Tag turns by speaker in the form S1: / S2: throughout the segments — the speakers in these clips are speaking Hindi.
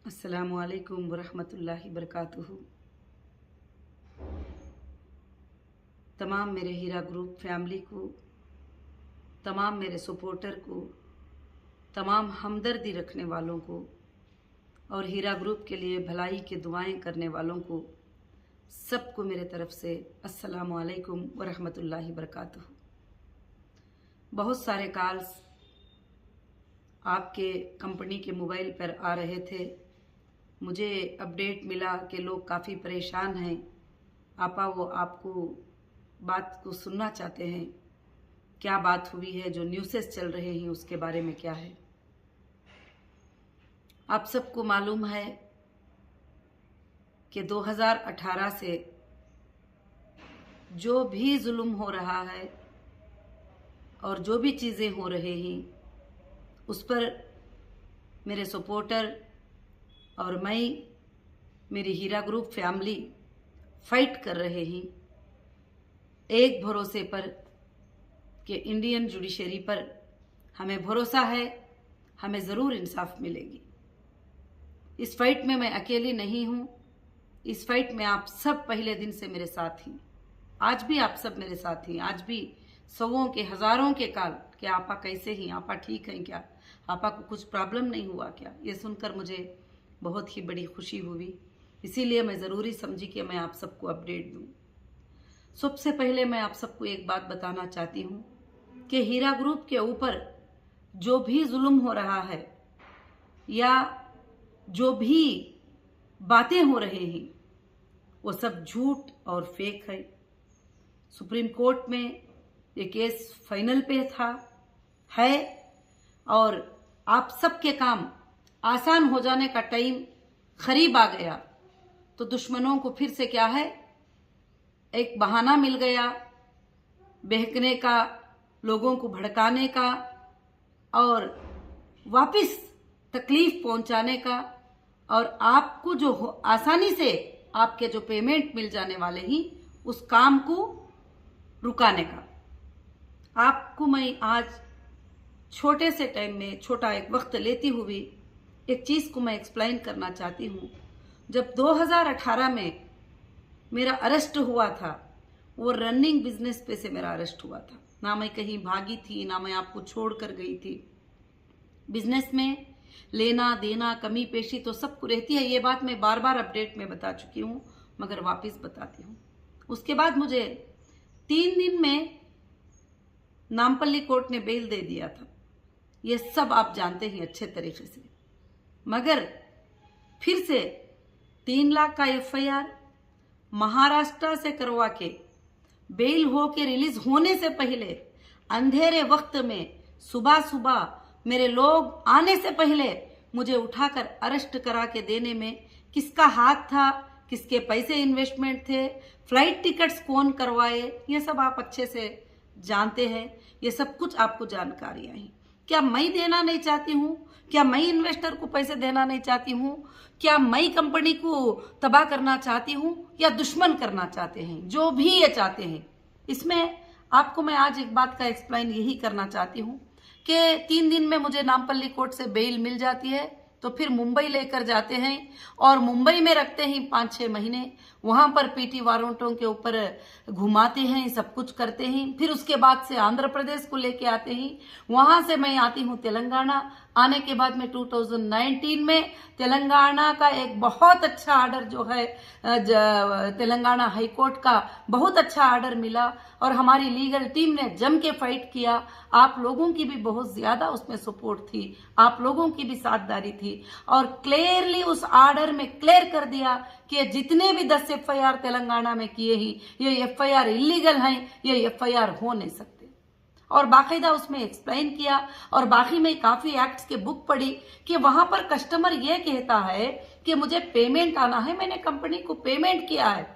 S1: अस्सलामुअलैकुम वरहमतुल्लाहि बरकातुहू। तमाम मेरे हीरा ग्रुप फैमिली को, तमाम मेरे सपोर्टर को, तमाम हमदर्दी रखने वालों को और हीरा ग्रुप के लिए भलाई की दुआएं करने वालों को, सबको मेरे तरफ से अस्सलामुअलैकुम वरहमतुल्लाहि बरकातुहू। बहुत सारे कॉल्स आपके कंपनी के मोबाइल पर आ रहे थे। मुझे अपडेट मिला कि लोग काफ़ी परेशान हैं। आपा वो आपको बात को सुनना चाहते हैं। क्या बात हुई है, जो न्यूज़ेस चल रहे हैं उसके बारे में क्या है। आप सबको मालूम है कि 2018 से जो भी जुल्म हो रहा है और जो भी चीज़ें हो रहे हैं उस पर मेरे सपोर्टर और मैं, मेरी हीरा ग्रुप फैमिली फाइट कर रहे हैं एक भरोसे पर कि इंडियन जुडिशरी पर हमें भरोसा है, हमें ज़रूर इंसाफ मिलेगी। इस फाइट में मैं अकेली नहीं हूँ। इस फाइट में आप सब पहले दिन से मेरे साथ हैं। आज भी आप सब मेरे साथ हैं। आज भी सौों के हज़ारों के कॉल कि आपा कैसे हैं, आपा ठीक हैं क्या, आपा को कुछ प्रॉब्लम नहीं हुआ क्या। ये सुनकर मुझे बहुत ही बड़ी खुशी हुई। इसीलिए मैं ज़रूरी समझी कि मैं आप सबको अपडेट दूँ। सबसे पहले मैं आप सबको एक बात बताना चाहती हूँ कि हीरा ग्रुप के ऊपर जो भी जुल्म हो रहा है या जो भी बातें हो रहे हैं वो सब झूठ और फेक है। सुप्रीम कोर्ट में ये केस फाइनल पे है और आप सबके काम आसान हो जाने का टाइम करीब आ गया तो दुश्मनों को फिर से क्या है, एक बहाना मिल गया बहकने का, लोगों को भड़काने का और वापस तकलीफ पहुंचाने का और आपको जो आसानी से आपके जो पेमेंट मिल जाने वाले ही उस काम को रुकाने का। आपको मैं आज छोटे से टाइम में छोटा एक वक्त लेती हुई एक चीज़ को मैं एक्सप्लेन करना चाहती हूँ। जब 2018 में मेरा अरेस्ट हुआ था, वो रनिंग बिजनेस पे से मेरा अरेस्ट हुआ था। ना मैं कहीं भागी थी, ना मैं आपको छोड़ कर गई थी। बिजनेस में लेना देना कमी पेशी तो सबको रहती है। ये बात मैं बार बार अपडेट में बता चुकी हूँ, मगर वापस बताती हूँ। उसके बाद मुझे 3 दिन में नामपल्ली कोर्ट ने बेल दे दिया था। ये सब आप जानते हैं अच्छे तरीके से। मगर फिर से 3 लाख का FIR महाराष्ट्र से करवा के बेल हो के रिलीज होने से पहले अंधेरे वक्त में सुबह सुबह मेरे लोग आने से पहले मुझे उठाकर अरेस्ट करा के देने में किसका हाथ था, किसके पैसे इन्वेस्टमेंट थे, फ्लाइट टिकट्स कौन करवाए, ये सब आप अच्छे से जानते हैं। ये सब कुछ आपको जानकारियां हैं। क्या मैं देना नहीं चाहती हूँ? क्या मैं इन्वेस्टर को पैसे देना नहीं चाहती हूँ? क्या मैं कंपनी को तबाह करना चाहती हूँ या दुश्मन करना चाहते हैं? जो भी ये चाहते हैं, इसमें आपको मैं आज एक बात का एक्सप्लेन यही करना चाहती हूँ कि 3 दिन में मुझे नामपल्ली कोर्ट से बेल मिल जाती है तो फिर मुंबई लेकर जाते हैं और मुंबई में रखते हैं 5-6 महीने। वहां पर PT वारंटों के ऊपर घुमाते हैं, सब कुछ करते हैं। फिर उसके बाद से आंध्र प्रदेश को लेके आते हैं। वहां से मैं आती हूँ तेलंगाना। आने के बाद में 2019 में तेलंगाना का एक बहुत अच्छा आर्डर जो है तेलंगाना हाई कोर्ट का बहुत अच्छा आर्डर मिला और हमारी लीगल टीम ने जम के फाइट किया। आप लोगों की भी बहुत ज्यादा उसमें सपोर्ट थी, आप लोगों की भी साझेदारी थी और क्लियरली उस आर्डर में क्लियर कर दिया कि जितने भी 10 FIR तेलंगाना में किए ही ये FIR इलीगल हैं, ये FIR हो नहीं सकते। और बाकायदा उसमें एक्सप्लेन किया और बाकी में काफी एक्ट्स के बुक पढ़ी कि वहां पर कस्टमर ये कहता है कि मुझे पेमेंट आना है, मैंने कंपनी को पेमेंट किया है,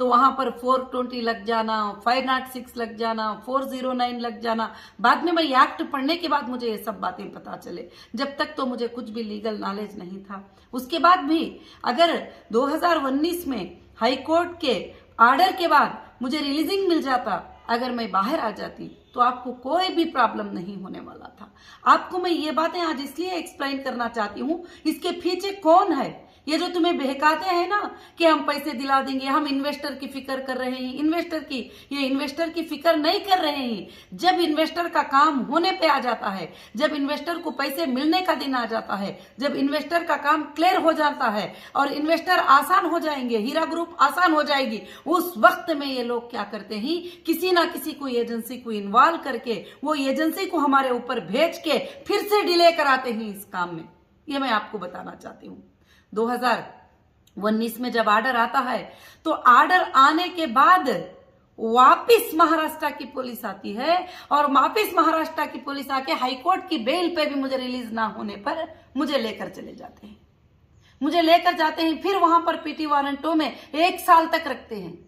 S1: तो वहां पर 420 लग जाना, 506 लग जाना, 409 लग जाना। बाद में मैं एक्ट पढ़ने के बाद मुझे ये सब बातें पता चले। जब तक तो मुझे कुछ भी लीगल नॉलेज नहीं था। उसके बाद भी अगर 2019 में हाई कोर्ट के आर्डर के बाद मुझे रिलीजिंग मिल जाता, अगर मैं बाहर आ जाती तो आपको कोई भी प्रॉब्लम नहीं होने वाला था। आपको मैं ये बातें आज इसलिए एक्सप्लेन करना चाहती हूँ, इसके पीछे कौन है। ये जो तुम्हें बहकाते हैं ना कि हम पैसे दिला देंगे, हम इन्वेस्टर की फिक्र कर रहे हैं, इन्वेस्टर की फिक्र नहीं कर रहे हैं। जब इन्वेस्टर का काम होने पे आ जाता है, जब इन्वेस्टर को पैसे मिलने का दिन आ जाता है, जब इन्वेस्टर का काम क्लियर हो जाता है और इन्वेस्टर आसान हो जाएंगे, हीरा ग्रुप आसान हो जाएगी, उस वक्त में ये लोग क्या करते हैं, किसी ना किसी को एजेंसी को इन्वॉल्व करके वो एजेंसी को हमारे ऊपर भेज के फिर से डिले कराते हैं इस काम में। ये मैं आपको बताना चाहती हूँ। 2019 में जब ऑर्डर आता है तो ऑर्डर आने के बाद वापिस महाराष्ट्र की पुलिस आती है और वापिस महाराष्ट्र की पुलिस आके हाईकोर्ट की बेल पे भी मुझे रिलीज ना होने पर मुझे लेकर चले जाते हैं, मुझे लेकर जाते हैं, फिर वहां पर पीटी वारंटों में 1 साल तक रखते हैं।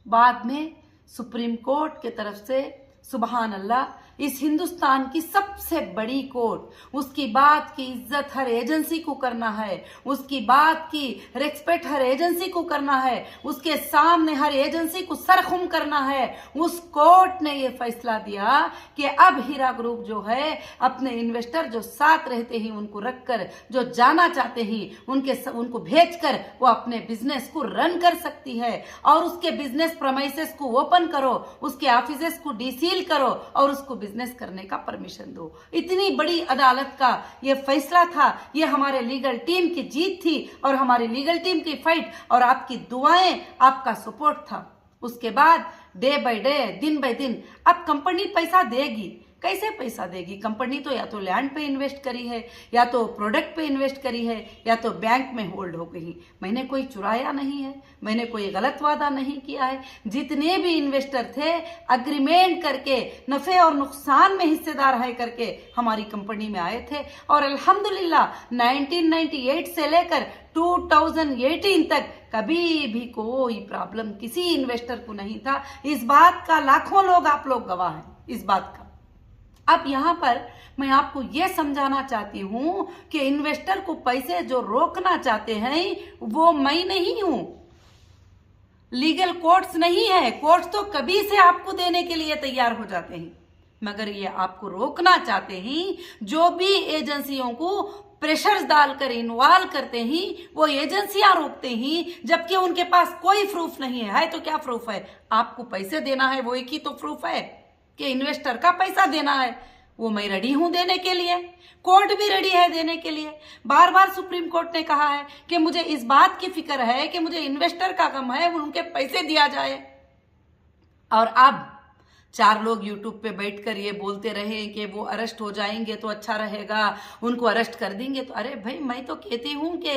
S1: बाद में सुप्रीम कोर्ट के तरफ से सुभान अल्लाह, इस हिंदुस्तान की सबसे बड़ी कोर्ट, उसकी बात की इज्जत हर एजेंसी को करना है, उसकी बात की रिस्पेक्ट हर एजेंसी को करना है, उसके सामने हर एजेंसी को सरखुम करना है। उस कोर्ट ने यह फैसला दिया कि अब हीरा ग्रुप जो है अपने इन्वेस्टर जो साथ रहते हैं उनको रखकर, जो जाना चाहते हैं उनको भेजकर वो अपने बिजनेस को रन कर सकती है और उसके बिजनेस प्रमाइसेस को ओपन करो, उसके ऑफिसेस को डीसील करो और उसको बिजनेस करने का परमिशन दो। इतनी बड़ी अदालत का ये फैसला था, ये हमारे लीगल टीम की जीत थी और हमारी लीगल टीम की फाइट और आपकी दुआएं, आपका सपोर्ट था। उसके बाद डे बाय डे, दिन बाय दिन अब कंपनी पैसा देगी। कैसे पैसा देगी? कंपनी तो या तो लैंड पे इन्वेस्ट करी है, या तो प्रोडक्ट पे इन्वेस्ट करी है, या तो बैंक में होल्ड हो गई। मैंने कोई चुराया नहीं है, मैंने कोई गलत वादा नहीं किया है। जितने भी इन्वेस्टर थे अग्रीमेंट करके नफे और नुकसान में हिस्सेदार है करके हमारी कंपनी में आए थे और अल्हम्दुलिल्लाह 1998 से लेकर 2018 तक कभी भी कोई प्रॉब्लम किसी इन्वेस्टर को नहीं था। इस बात का लाखों लोग, आप लोग गवाह हैं इस बात का। अब यहां पर मैं आपको यह समझाना चाहती हूं कि इन्वेस्टर को पैसे जो रोकना चाहते हैं वो मैं नहीं हूं, लीगल कोर्ट्स नहीं है। कोर्ट्स तो कभी से आपको देने के लिए तैयार हो जाते हैं, मगर ये आपको रोकना चाहते हैं। जो भी एजेंसियों को प्रेशर्स डालकर इन्वॉल्व करते हैं वो एजेंसियां रोकते हैं, जबकि उनके पास कोई प्रूफ नहीं है। तो क्या प्रूफ है? आपको पैसे देना है, वो एक ही तो प्रूफ है कि इन्वेस्टर का पैसा देना है। वो मैं रेडी हूं देने के लिए, कोर्ट भी रेडी है देने के लिए। बार बार सुप्रीम कोर्ट ने कहा है कि मुझे इस बात की फिक्र है कि मुझे इन्वेस्टर का गम है, उनके पैसे दिया जाए। और अब 4 लोग यूट्यूब पे बैठकर ये बोलते रहे कि वो अरेस्ट हो जाएंगे तो अच्छा रहेगा, उनको अरेस्ट कर देंगे। तो अरे भाई, मैं तो कहती हूं कि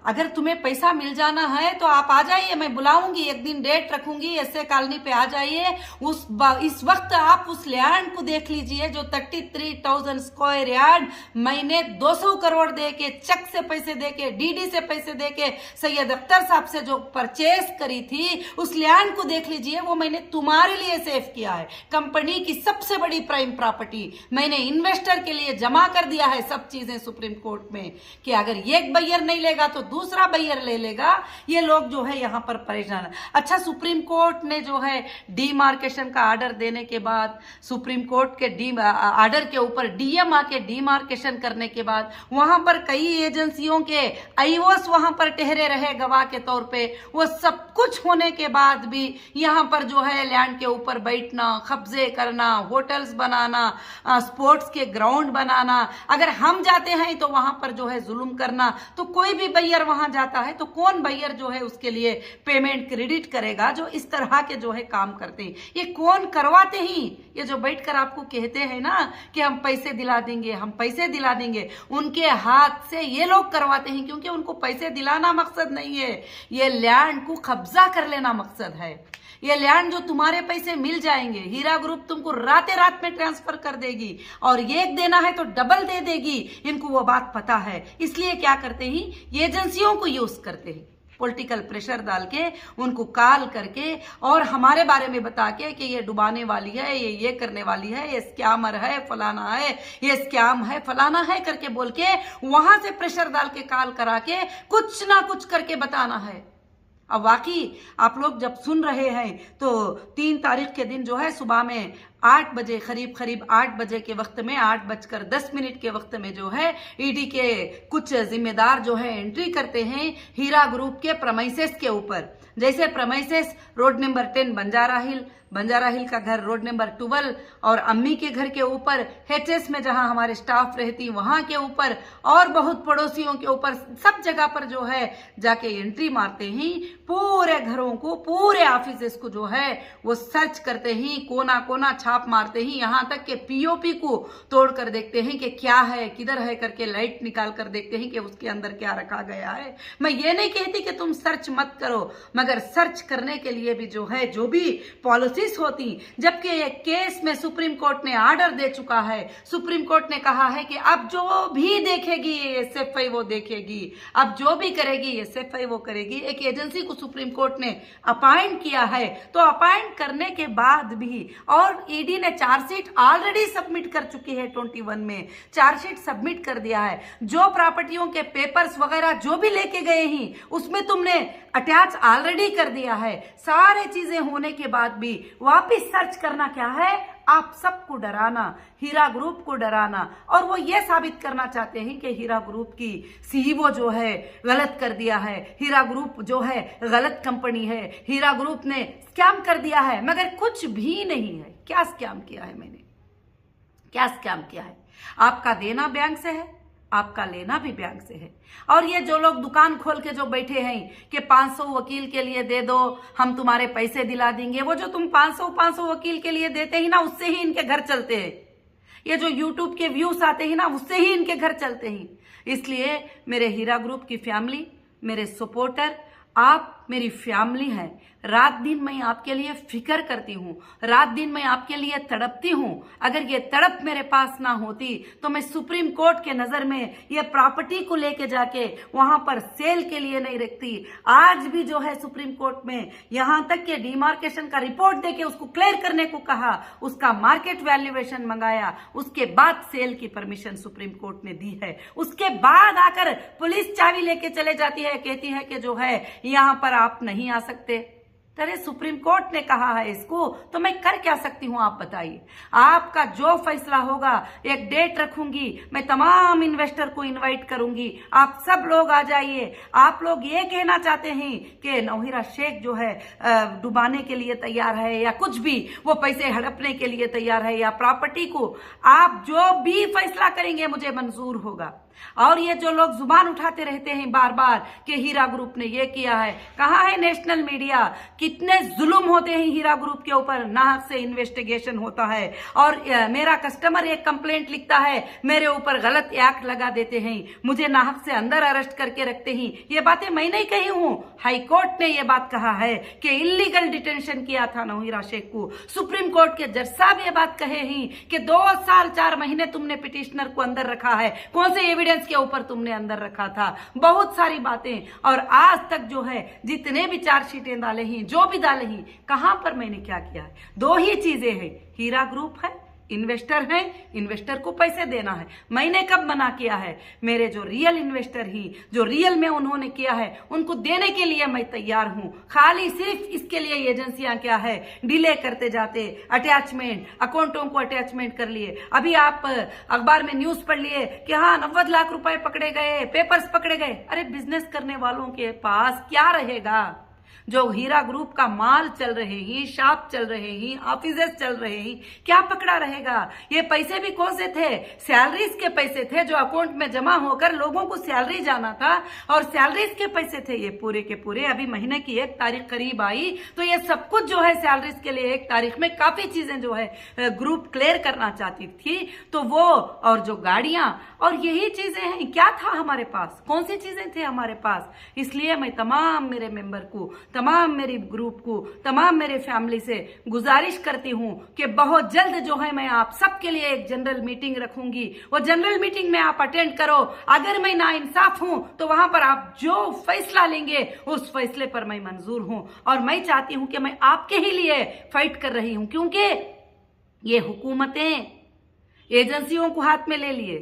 S1: अगर तुम्हें पैसा मिल जाना है तो आप आ जाइए, मैं बुलाऊंगी, एक दिन डेट रखूंगी, ऐसे कॉलोनी पे आ जाइए। इस वक्त आप उस लैंड को देख लीजिए जो 33,000 स्क्वायर यार्ड मैंने 200 करोड़ दे के, चेक से पैसे दे के, डीडी से पैसे दे के सैयद अख्तर साहब से जो परचेस करी थी, उस लैंड को देख लीजिए। वो मैंने तुम्हारे लिए सेफ किया है। कंपनी की सबसे बड़ी प्राइम प्रॉपर्टी मैंने इन्वेस्टर के लिए जमा कर दिया है। सब चीजें सुप्रीम कोर्ट में कि अगर एक बायर नहीं लेगा तो दूसरा बायर ले लेगा। ये लोग जो है यहां पर परेशान है। अच्छा, सुप्रीम कोर्ट ने जो है डीमार्केशन का ऑर्डर देने के बाद, सुप्रीम कोर्ट के ऑर्डर के ऊपर डीएम आके डीमार्केशन करने के बाद वहां पर कई एजेंसियों के आईओएस वहां पर ठहरे रहे गवाह के तौर पे। वो सब कुछ होने के बाद भी यहां पर जो है लैंड के ऊपर बैठना, कब्जे करना, होटल्स बनाना, स्पोर्ट्स के ग्राउंड बनाना, अगर हम जाते हैं तो वहां पर जो है जुल्म करना। तो कोई भी बायर वहां जाता है तो कौन बायर जो है उसके लिए पेमेंट क्रेडिट करेगा? जो इस तरह के जो है काम करते हैं, ये कौन करवाते हैं? ये जो बैठकर आपको कहते हैं ना कि हम पैसे दिला देंगे, हम पैसे दिला देंगे, उनके हाथ से ये लोग करवाते हैं, क्योंकि उनको पैसे दिलाना मकसद नहीं है, ये लैंड को कब्जा कर लेना मकसद है। ये लैंड जो तुम्हारे पैसे मिल जाएंगे, हीरा ग्रुप तुमको राते रात में ट्रांसफर कर देगी और एक देना है तो डबल दे देगी। इनको वो बात पता है, इसलिए क्या करते हैं, एजेंसियों को यूज करते हैं, पॉलिटिकल प्रेशर डाल के, उनको कॉल करके और हमारे बारे में बता के कि ये डुबाने वाली है, ये करने वाली है, ये स्कैमर है, फलाना है, ये स्कैम है, फलाना है करके बोल के वहां से प्रेशर डाल के कॉल करा के कुछ ना कुछ करके बताना है। अब वाकई आप लोग जब सुन रहे हैं तो 3 तारीख के दिन जो है सुबह में 8 बजे करीब 8 बजे के वक्त में 8:10 के वक्त में जो है ईडी के कुछ जिम्मेदार जो है एंट्री करते हैं हीरा ग्रुप के प्रमाइसेस के ऊपर। जैसे प्रमाइसेस रोड नंबर 10 बंजारा हिल का घर रोड नंबर 12 और अम्मी के घर के ऊपर, HS में जहां हमारे स्टाफ रहती वहां के ऊपर और बहुत पड़ोसियों के ऊपर, सब जगह पर जो है जाके एंट्री मारते ही पूरे घरों को, पूरे ऑफिसेस को जो है वो सर्च करते ही, कोना कोना छाप मारते ही, यहाँ तक के POP को तोड़ कर देखते हैं कि क्या है, किधर है करके लाइट निकाल कर देखते हैं कि उसके अंदर क्या रखा गया है। मैं ये नहीं कहती कि तुम सर्च मत करो, मगर सर्च करने के लिए भी जो है जो भी पॉलिसीज होती, जबकि एक केस में सुप्रीम कोर्ट ने ऑर्डर दे चुका है। सुप्रीम कोर्ट ने कहा है कि अब जो भी देखेगी ये SFI वो देखेगी, अब जो भी करेगी ये SFI वो करेगी। एक एजेंसी को सुप्रीम कोर्ट ने अपॉइंट किया है, तो अपॉइंट करने के बाद भी, और ईडी ने चार्जशीट ऑलरेडी सबमिट कर चुकी है, 21 में चार्जशीट सबमिट कर दिया है। जो प्रॉपर्टियों के पेपर्स वगैरह जो भी लेके गए ही उसमें तुमने अटैच ऑलरेडी कर दिया है। सारे चीजें होने के बाद भी वापिस सर्च करना क्या है, आप सबको डराना, हीरा ग्रुप को डराना, और वो ये साबित करना चाहते हैं कि हीरा ग्रुप की CEO जो है गलत कर दिया है, हीरा ग्रुप जो है गलत कंपनी है, हीरा ग्रुप ने स्कैम कर दिया है, मगर कुछ भी नहीं है। क्या स्कैम किया है मैंने, क्या स्कैम किया है? आपका देना बैंक से है, आपका लेना भी बैंक से है। और ये जो लोग दुकान खोल के जो बैठे हैं कि 500 वकील के लिए दे दो, हम तुम्हारे पैसे दिला देंगे, वो जो तुम 500 वकील के लिए देते ही ना, उससे ही इनके घर चलते हैं। ये जो YouTube के व्यूज आते हैं ना, उससे ही इनके घर चलते हैं। इसलिए मेरे हीरा ग्रुप की फैमिली, मेरे सपोर्टर, आप मेरी फैमिली है। रात दिन मैं आपके लिए फिक्र करती हूँ, रात दिन मैं आपके लिए तड़पती हूँ। अगर ये तड़प मेरे पास ना होती तो मैं सुप्रीम कोर्ट के नजर में ये प्रॉपर्टी को लेके जाके वहां पर सेल के लिए नहीं रखती। आज भी जो है सुप्रीम कोर्ट में यहाँ तक के डिमार्केशन का रिपोर्ट देके उसको क्लियर करने को कहा, उसका मार्केट वैल्यूएशन मंगाया, उसके बाद सेल की परमिशन सुप्रीम कोर्ट ने दी है। उसके बाद आकर पुलिस चाबी लेके चले जाती है, कहती है कि जो है यहाँ पर आप नहीं आ सकते। अरे सुप्रीम कोर्ट ने कहा है इसको, तो मैं कर क्या सकती हूँ आप बताइए। आपका जो फैसला होगा, एक डेट रखूंगी, मैं तमाम इन्वेस्टर को इनवाइट करूंगी, आप सब लोग आ जाइए। आप लोग ये कहना चाहते हैं कि नौहीरा शेख जो है डुबाने के लिए तैयार है या कुछ भी, वो पैसे हड़पने के लिए तैयार है या प्रॉपर्टी को, आप जो भी फैसला करेंगे मुझे मंजूर होगा। और ये जो लोग जुबान उठाते रहते हैं बार बार कि हीरा ग्रुप ने ये किया है, कहाँ है नेशनल मीडिया? कितने जुल्म होते हैं हीरा ग्रुप के ऊपर, नाहक से इन्वेस्टिगेशन होता है। और मेरा कस्टमर एक कंप्लेंट लिखता है, मेरे ऊपर गलत एक्ट लगा देते हैं, मुझे नाहक से अंदर अरेस्ट करके रखते हैं। ये बातें मैं नहीं कही हूँ, हाई कोर्ट ने ये बात कहा है कि इलीगल डिटेंशन किया था नौहीरा शेख को। सुप्रीम कोर्ट के जज साहब ये बात कहे हैं कि 2 साल 4 महीने तुमने पिटिशनर को अंदर रखा है, कौन से एविडेंस के ऊपर तुमने अंदर रखा था, बहुत सारी बातें। और आज तक जो है जितने भी चार्जशीटें डाले हैं, जो भी डाले हैं, कहां पर मैंने क्या किया है? 2 ही चीजें हैं, हीरा ग्रुप है, इन्वेस्टर है, इन्वेस्टर को पैसे देना है। मैंने कब मना किया है? मेरे जो रियल इन्वेस्टर ही, जो रियल में उन्होंने किया है, उनको देने के लिए मैं तैयार हूं। खाली सिर्फ इसके लिए एजेंसियां क्या है डिले करते जाते, अटैचमेंट, अकाउंटों को अटैचमेंट कर लिए। अभी आप अखबार में न्यूज पढ़ लिए कि हाँ 90 लाख रुपए पकड़े गए, पेपर्स पकड़े गए। अरे बिजनेस करने वालों के पास क्या रहेगा? जो हीरा ग्रुप का माल चल रहे हैं, शॉप चल रहे हैं, ऑफिसेस चल रहे हैं, क्या पकड़ा रहेगा? ये पैसे भी कौन से थे? सैलरीज के पैसे थे जो अकाउंट में जमा होकर लोगों को सैलरी जाना था, और सैलरीज के पैसे थे ये पूरे के पूरे। अभी महीने की 1 तारीख करीब आई तो ये सब कुछ जो है सैलरीज के लिए 1 तारीख में काफी चीजें जो है ग्रुप क्लियर करना चाहती थी, तो वो और जो गाड़ियां और यही चीजें हैं। क्या था हमारे पास? कौन सी चीजें थे हमारे पास? इसलिए मैं तमाम मेरे मेंबर को, तमाम मेरी ग्रुप को, तमाम मेरे फैमिली से गुजारिश करती हूं कि बहुत जल्द जो है मैं आप सबके लिए एक जनरल मीटिंग रखूंगी। वो जनरल मीटिंग में आप अटेंड करो। अगर मैं नाइंसाफ हूं तो वहां पर आप जो फैसला लेंगे उस फैसले पर मैं मंजूर हूं। और मैं चाहती हूं कि मैं आपके ही लिए फाइट कर रही हूं, क्योंकि ये हुकूमतें एजेंसियों को हाथ में ले लिए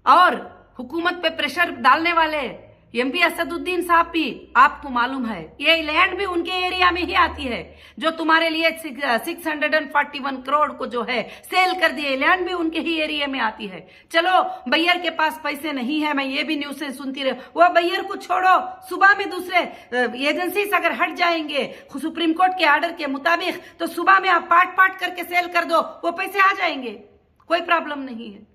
S1: और हुकूमत पे प्रेशर डालने वाले एमपी असदुद्दीन साहब भी, आपको मालूम है ये लैंड भी उनके एरिया में ही आती है, जो तुम्हारे लिए 641 करोड़ को जो है सेल कर दिए, लैंड भी उनके ही एरिया में आती है। चलो बैयर के पास पैसे नहीं है, मैं ये भी न्यूज से सुनती रही, वो बैयर को छोड़ो, सुबह में दूसरे एजेंसीज अगर हट जाएंगे सुप्रीम कोर्ट के ऑर्डर के मुताबिक, तो सुबह में आप पार्ट पार्ट करके सेल कर दो, वो पैसे आ जाएंगे, कोई प्रॉब्लम नहीं है।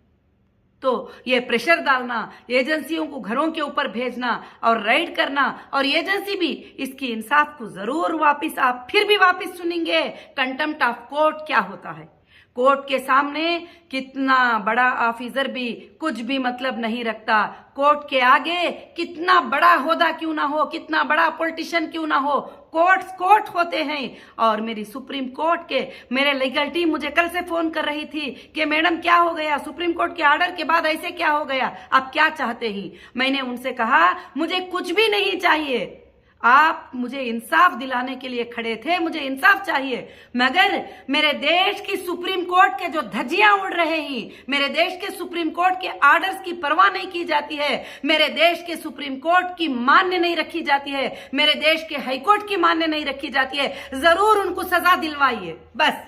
S1: तो ये प्रेशर डालना, एजेंसियों को घरों के ऊपर भेजना और राइड करना, और एजेंसी भी इसकी इंसाफ को जरूर वापस, आप फिर भी वापस सुनेंगे कंटेम्प्ट ऑफ कोर्ट क्या होता है। कोर्ट के सामने कितना बड़ा ऑफिसर भी कुछ भी मतलब नहीं रखता, कोर्ट के आगे कितना बड़ा होदा क्यों ना हो, कितना बड़ा पॉलिटिशियन क्यों ना हो, कोर्ट्स कोर्ट होते हैं। और मेरी सुप्रीम कोर्ट के मेरे लीगल टीम मुझे कल से फोन कर रही थी कि मैडम क्या हो गया, सुप्रीम कोर्ट के ऑर्डर के बाद ऐसे क्या हो गया, आप क्या चाहते हैं। मैंने उनसे कहा मुझे कुछ भी नहीं चाहिए, आप मुझे इंसाफ दिलाने के लिए खड़े थे, मुझे इंसाफ चाहिए, मगर मेरे देश की सुप्रीम कोर्ट के जो धज्जियां उड़ रहे हैं, मेरे देश के सुप्रीम कोर्ट के ऑर्डर्स की परवाह नहीं की जाती है, मेरे देश के सुप्रीम कोर्ट की मान्य नहीं रखी जाती है, मेरे देश के हाईकोर्ट की मान्य नहीं रखी जाती है, जरूर उनको सजा दिलवाइए बस।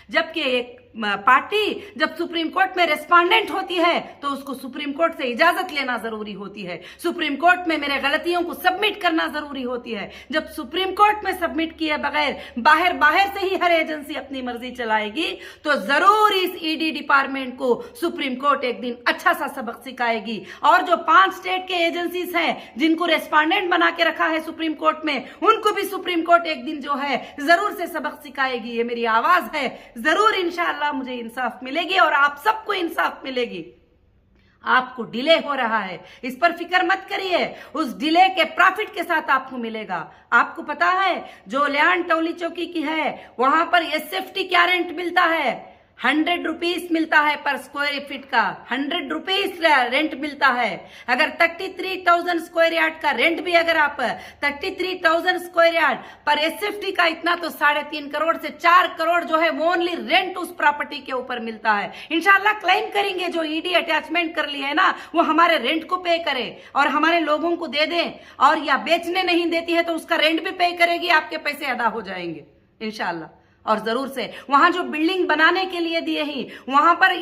S1: जबकि एक पार्टी जब सुप्रीम कोर्ट में रेस्पोंडेंट होती है तो उसको सुप्रीम कोर्ट से इजाजत लेना जरूरी होती है, सुप्रीम कोर्ट में मेरे गलतियों को सबमिट करना जरूरी होती है। जब सुप्रीम कोर्ट में सबमिट किए बगैर बाहर से ही हर एजेंसी अपनी मर्जी चलाएगी, तो जरूर इस ईडी डिपार्टमेंट को सुप्रीम कोर्ट एक दिन अच्छा सा सबक सिखाएगी। और जो 5 स्टेट के एजेंसीज हैं जिनको रेस्पोंडेंट बना के रखा है सुप्रीम कोर्ट में, उनको भी सुप्रीम कोर्ट एक दिन जो है जरूर से सबक सिखाएगी। ये मेरी आवाज है, जरूर इंशाअल्लाह मुझे इंसाफ मिलेगी और आप सबको इंसाफ मिलेगी। आपको डिले हो रहा है, इस पर फिक्र मत करिए, उस डिले के प्रॉफिट के साथ आपको मिलेगा। आपको पता है जो लैंड टौली चौकी की है वहां पर एसएफटी क्या रेंट मिलता है, 100 रुपीज मिलता है पर स्क्वायर फीट का, 100 रुपीज रेंट मिलता है। अगर 33,000 स्क्वायर यार्ड का रेंट भी अगर आप 33,000 स्क्वायर यार्ड पर एसएफटी का इतना, तो 3.5 करोड़ से 4 करोड़ जो है वो ओनली रेंट उस प्रॉपर्टी के ऊपर मिलता है। इंशाल्लाह क्लेम करेंगे, जो ईडी अटैचमेंट कर लिया है ना वो हमारे रेंट को पे करे और हमारे लोगों को दे दें, और या बेचने नहीं देती है तो उसका रेंट भी पे करेगी, आपके पैसे अदा हो जाएंगे इंशाल्लाह। और जरूर से वहां जो बिल्डिंग बनाने के लिए दिए हैं वहां पर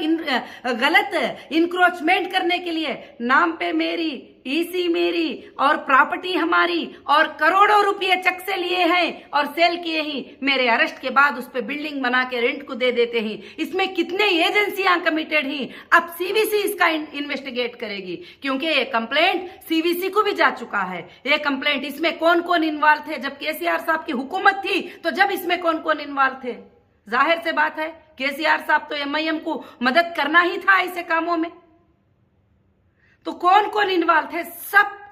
S1: गलत इंक्रोचमेंट करने के लिए नाम पे मेरी ईसी मेरी और प्रॉपर्टी हमारी और करोड़ों रुपए चक से लिए हैं और सेल किए हैं, मेरे अरेस्ट के बाद उस पे बिल्डिंग बना के रेंट को दे देते हैं। इसमें कितने एजेंसियां कमिटेड हैं, अब सीवीसी इसका इन्वेस्टिगेट करेगी, क्योंकि ये कंप्लेंट सीवीसी को भी जा चुका है। ये कंप्लेंट, इसमें कौन कौन इन्वॉल्व थे, जब केसीआर साहब की हुकूमत थी तो जब इसमें कौन कौन इन्वॉल्व थे, जाहिर से बात है केसीआर साहब तो एमआईएम को मदद करना ही था ऐसे कामों में, तो कौन कौन इन्वॉल्व थे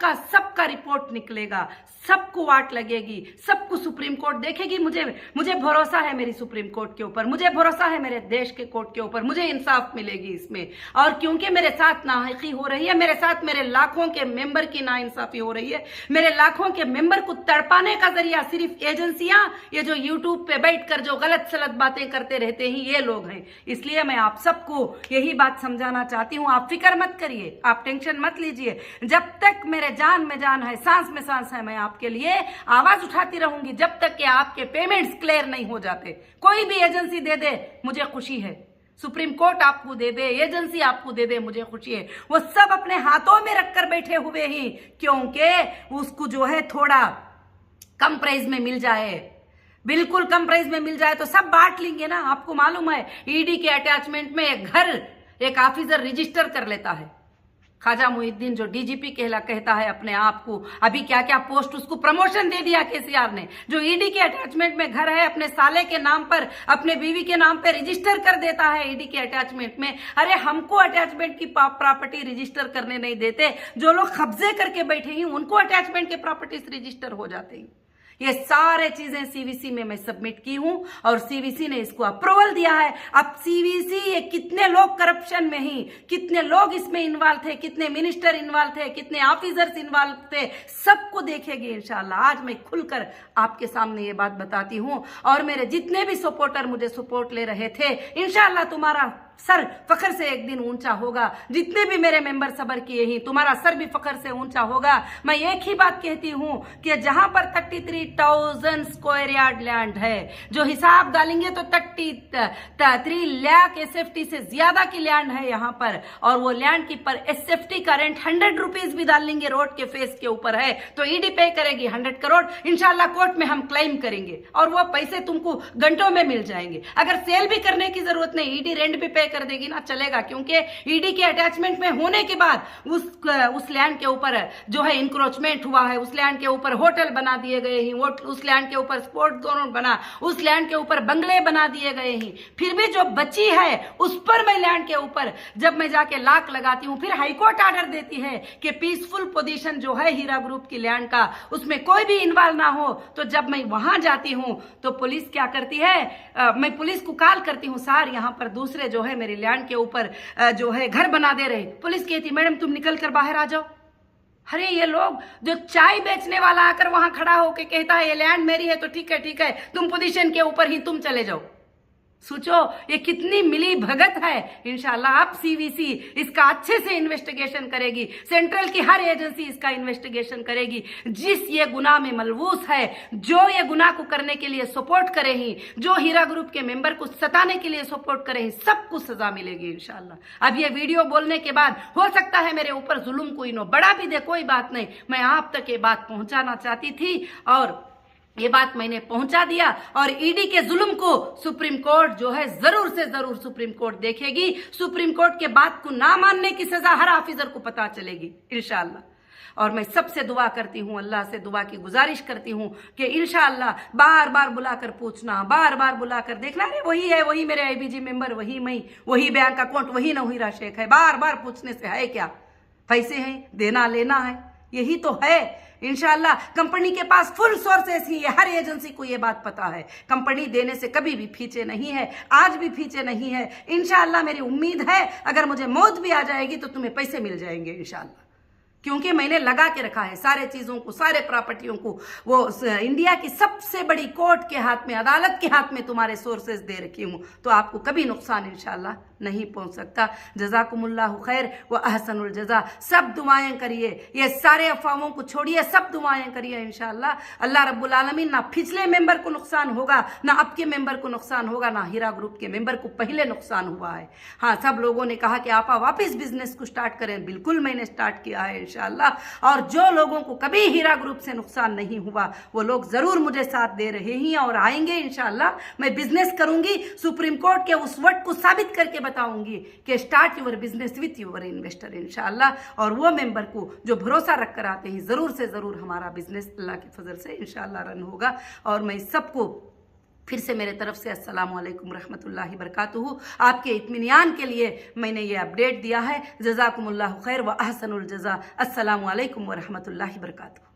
S1: सबका रिपोर्ट निकलेगा, सबको वाट लगेगी, सबको सुप्रीम कोर्ट देखेगी। मुझे भरोसा है मेरी सुप्रीम कोर्ट के ऊपर, मुझे भरोसा है मेरे देश के कोर्ट के ऊपर, मुझे इंसाफ मिलेगी इसमें। और क्योंकि मेरे साथ नाहकी हो रही है, मेरे साथ मेरे लाखों के मेंबर की नाइंसाफी हो रही है, मेरे लाखों के मेंबर को तड़पाने का जरिया सिर्फ एजेंसियां, ये जो यूट्यूब पे बैठकर जो गलत सलत बातें करते रहते हैं ये लोग हैं। इसलिए मैं आप सबको यही बात समझाना चाहती हूं, आप फिक्र मत करिए, आप टेंशन मत लीजिए, जब तक मेरे जान में जान है, सांस में सांस है, मैं आपके लिए आवाज उठाती रहूंगी जब तक कि आपके पेमेंट्स क्लियर नहीं हो जाते। कोई भी एजेंसी दे दे मुझे खुशी है, सुप्रीम कोर्ट आपको दे दे, एजेंसी आपको दे दे, मुझे खुशी है। वो सब अपने हाथों में रखकर बैठे हुए हैं क्योंकि उसको जो है थोड़ा कम प्राइस में मिल जाए, बिल्कुल कम प्राइस में मिल जाए तो सब बांट लेंगे ना। आपको मालूम है ईडी के अटैचमेंट में एक घर एक ऑफिसर रजिस्टर कर लेता है, ख्वाजा मुहिद्दीन जो डीजीपी कहता है अपने आप को, अभी क्या क्या पोस्ट उसको प्रमोशन दे दिया केसीआर ने, जो ईडी के अटैचमेंट में घर है अपने साले के नाम पर, अपने बीवी के नाम पर रजिस्टर कर देता है ईडी के अटैचमेंट में। अरे हमको अटैचमेंट की प्रॉपर्टी रजिस्टर करने नहीं देते, जो लोग कब्जे करके बैठे हैं उनको अटैचमेंट के प्रॉपर्टीज रजिस्टर हो जाते हैं। ये सारे चीजें सीवीसी में मैं सबमिट की हूं और सीवीसी ने इसको अप्रूवल दिया है। अब सीवीसी ये कितने लोग करप्शन में ही, कितने लोग इसमें इन्वॉल्व थे, कितने मिनिस्टर इन्वॉल्व थे, कितने ऑफिसर्स इन्वॉल्व थे, सबको देखेगी इंशाल्लाह। आज मैं खुलकर आपके सामने ये बात बताती हूं और मेरे जितने भी सपोर्टर मुझे सपोर्ट ले रहे थे, इंशाल्लाह तुम्हारा सर फखर से एक दिन ऊंचा होगा। जितने भी मेरे मेंबर सबर किए हैं, तुम्हारा सर भी फखर से ऊंचा होगा। मैं एक ही बात कहती हूं कि जहां पर 33,000 स्क्वायर यार्ड लैंड है, जो हिसाब डालेंगे तो 33 लाख एसएफटी से ज्यादा की लैंड है यहां पर, और वो लैंड की पर एसएफटी का रेंट 100 रुपीज भी डाल लेंगे रोड के फेस के ऊपर है तो ईडी पे करेगी 100 करोड़। इंशाल्लाह कोर्ट में हम क्लेम करेंगे और वो पैसे तुमको घंटों में मिल जाएंगे। अगर सेल भी करने की जरूरत नहीं, ईडी रेंट भी पे कर देगी ना, चलेगा, क्योंकि ईडी के अटैचमेंट में होने के बाद उस लैंड के ऊपर जो है इंक्रोचमेंट हुआ है, उस लैंड के ऊपर होटल बना दिए गए हैं, उस लैंड के ऊपर स्पोर्ट्स जोन बना, उस लैंड के ऊपर बंगले बना दिए गए हैं। फिर भी जो बची है उस पर मैं लैंड के ऊपर जब मैं जाके लाख लगाती हूं, फिर हाईकोर्ट ऑर्डर देती है कि पीसफुल पोजीशन जो है हीरा ग्रुप की लैंड का, उसमें कोई भी इन्वॉल्व ना हो। तो जब मैं वहां जाती हूं तो पुलिस क्या करती है, मैं पुलिस को कॉल करती हूं, सर यहां पर दूसरे जो है मेरी लैंड के ऊपर जो है घर बना दे रहे। पुलिस कहती मैडम तुम निकल कर बाहर आ जाओ। अरे ये लोग, जो चाय बेचने वाला आकर वहां खड़ा होकर कहता है ये लैंड मेरी है तो ठीक है तुम पोजीशन के ऊपर ही तुम चले जाओ। सोचो ये कितनी मिली भगत है। इंशाल्लाह अब सीवीसी इसका अच्छे से इन्वेस्टिगेशन करेगी, सेंट्रल की हर एजेंसी इसका इन्वेस्टिगेशन करेगी। जिस ये गुनाह में मलवूस है, जो ये गुनाह को करने के लिए सपोर्ट करे ही, जो हीरा ग्रुप के मेंबर को सताने के लिए सपोर्ट करे ही, सबको सजा मिलेगी इंशाल्लाह। अब ये वीडियो बोलने के बाद हो सकता है मेरे ऊपर जुल्म कोई नो बड़ा भी दे, कोई बात नहीं, मैं आप तक ये बात पहुंचाना चाहती थी और ये बात मैंने पहुंचा दिया। और ईडी के जुल्म को सुप्रीम कोर्ट जो है जरूर से जरूर सुप्रीम कोर्ट देखेगी। सुप्रीम कोर्ट के बात को ना मानने की सजा हर ऑफिसर को पता चलेगी इंशाल्लाह। और मैं सबसे दुआ करती हूँ, अल्लाह से दुआ की गुजारिश करती हूँ कि इंशाल्लाह बार बार बुलाकर पूछना, बार बार बुलाकर देखना, अरे वही है, वही मेरे आईबीजी मेंबर, वही मैं, वही बैंक अकाउंट, वही नौहीरा शेख है। बार बार पूछने से है क्या, पैसे हैं, देना लेना है, यही तो है। इंशाल्लाह कंपनी के पास फुल सोर्सेस ही है, हर एजेंसी को ये बात पता है। कंपनी देने से कभी भी पीछे नहीं है, आज भी पीछे नहीं है। इंशाल्लाह मेरी उम्मीद है अगर मुझे मौत भी आ जाएगी तो तुम्हें पैसे मिल जाएंगे इंशाल्लाह, क्योंकि मैंने लगा के रखा है सारे चीजों को, सारे प्रॉपर्टियों को। वो इंडिया की सबसे बड़ी कोर्ट के हाथ में, अदालत के हाथ में तुम्हारे सोर्सेस दे रखी हूं, तो आपको कभी नुकसान इंशाल्लाह नहीं पहुंच सकता। जज़ाकुमुल्लाहु खैर व अहसनुल जज़ा। सब दुआएं करिए, ये सारे अफवाहों को छोड़िए, सब दुआएं करिए इंशाल्लाह। अल्लाह रब्बुल आलमीन ना पिछले मेंबर को नुकसान होगा, ना अब के मेंबर को नुकसान होगा, ना हीरा ग्रुप के मेंबर को पहले नुकसान हुआ है। हाँ, सब लोगों ने कहा कि आपा वापस बिजनेस को स्टार्ट करें, बिल्कुल मैंने स्टार्ट किया है इंशाल्लाह। और जो लोगों को कभी हीरा ग्रुप से नुकसान नहीं हुआ वो लोग जरूर मुझे साथ दे रहे हैं और आएंगे इंशाल्लाह। मैं बिजनेस करूंगी, सुप्रीम कोर्ट के उस वर्ड को साबित करके बताऊंगी कि start your business with your investor इंशाल्लाह। और वो मेंबर को जो भरोसा रख कर आते हैं, जरूर से जरूर हमारा बिजनेस अल्लाह के फजल से इंशाल्लाह रन होगा। और मैं सबको फिर से मेरे तरफ से अस्सलामु अलैकुम रहमतुल्लाहि बरकातुहू। आपके इत्मीनान के लिए मैंने ये अपडेट दिया है। जज़ाकुमुल्लाहु खैर व अहसनुल जज़ा। अस्सलामु अलैकुम व रहमतुल्लाहि बरकातुहू।